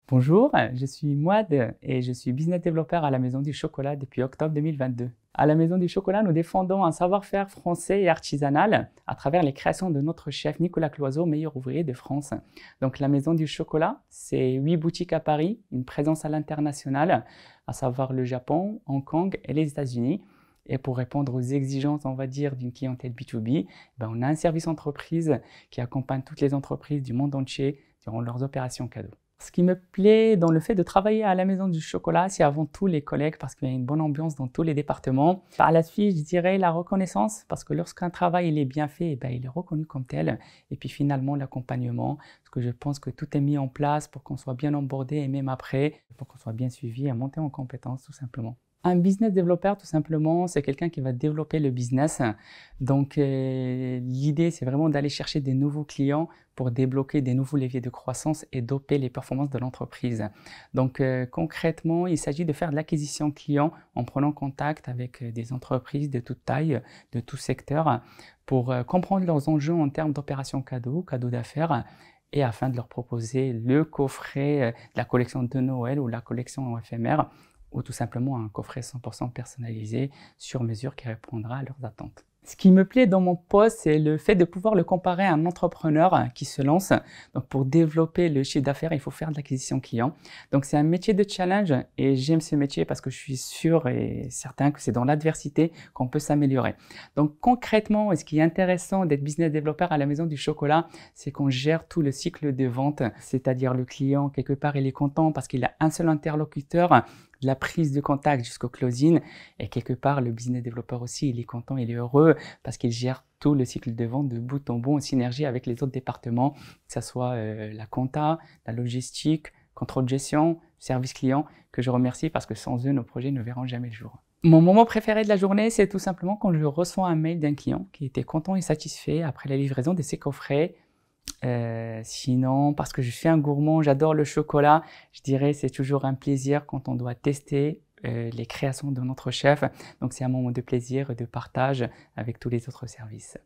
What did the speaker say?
Bonjour, je suis Mouad et je suis business développeur à la Maison du Chocolat depuis octobre 2022. À la Maison du Chocolat, nous défendons un savoir-faire français et artisanal à travers les créations de notre chef Nicolas Cloizeau, meilleur ouvrier de France. Donc la Maison du Chocolat, c'est 8 boutiques à Paris, une présence à l'international, à savoir le Japon, Hong Kong et les États-Unis. Et pour répondre aux exigences, on va dire, d'une clientèle B2B, on a un service entreprise qui accompagne toutes les entreprises du monde entier durant leurs opérations cadeaux. Ce qui me plaît dans le fait de travailler à la Maison du Chocolat, c'est avant tout les collègues parce qu'il y a une bonne ambiance dans tous les départements. Par la suite, je dirais la reconnaissance parce que lorsqu'un travail il est bien fait, il est reconnu comme tel. Et puis finalement, l'accompagnement, parce que je pense que tout est mis en place pour qu'on soit bien onboardé et même après, pour qu'on soit bien suivi et monter en compétences tout simplement. Un business développeur, tout simplement, c'est quelqu'un qui va développer le business. Donc, l'idée, c'est vraiment d'aller chercher des nouveaux clients pour débloquer des nouveaux leviers de croissance et doper les performances de l'entreprise. Donc, concrètement, il s'agit de faire de l'acquisition client en prenant contact avec des entreprises de toute taille, de tout secteur, pour comprendre leurs enjeux en termes d'opérations cadeaux d'affaires, et afin de leur proposer le coffret de la collection de Noël ou la collection éphémère, ou tout simplement un coffret 100% personnalisé sur mesure qui répondra à leurs attentes. Ce qui me plaît dans mon poste, c'est le fait de pouvoir le comparer à un entrepreneur qui se lance. Donc, pour développer le chiffre d'affaires, il faut faire de l'acquisition client. Donc, c'est un métier de challenge et j'aime ce métier parce que je suis sûr et certain que c'est dans l'adversité qu'on peut s'améliorer. Donc, concrètement, ce qui est intéressant d'être business développeur à la Maison du Chocolat, c'est qu'on gère tout le cycle de vente, c'est-à-dire le client, quelque part, il est content parce qu'il a un seul interlocuteur, de la prise de contact jusqu'au closing, et quelque part le business développeur aussi il est content, il est heureux parce qu'il gère tout le cycle de vente de bout en bout en synergie avec les autres départements, que ce soit la compta, la logistique, contrôle de gestion, service client, que je remercie parce que sans eux nos projets ne verront jamais le jour. Mon moment préféré de la journée, c'est tout simplement quand je reçois un mail d'un client qui était content et satisfait après la livraison de ses coffrets. Sinon, parce que je suis un gourmand, j'adore le chocolat, je dirais c'est toujours un plaisir quand on doit tester les créations de notre chef. Donc c'est un moment de plaisir et de partage avec tous les autres services.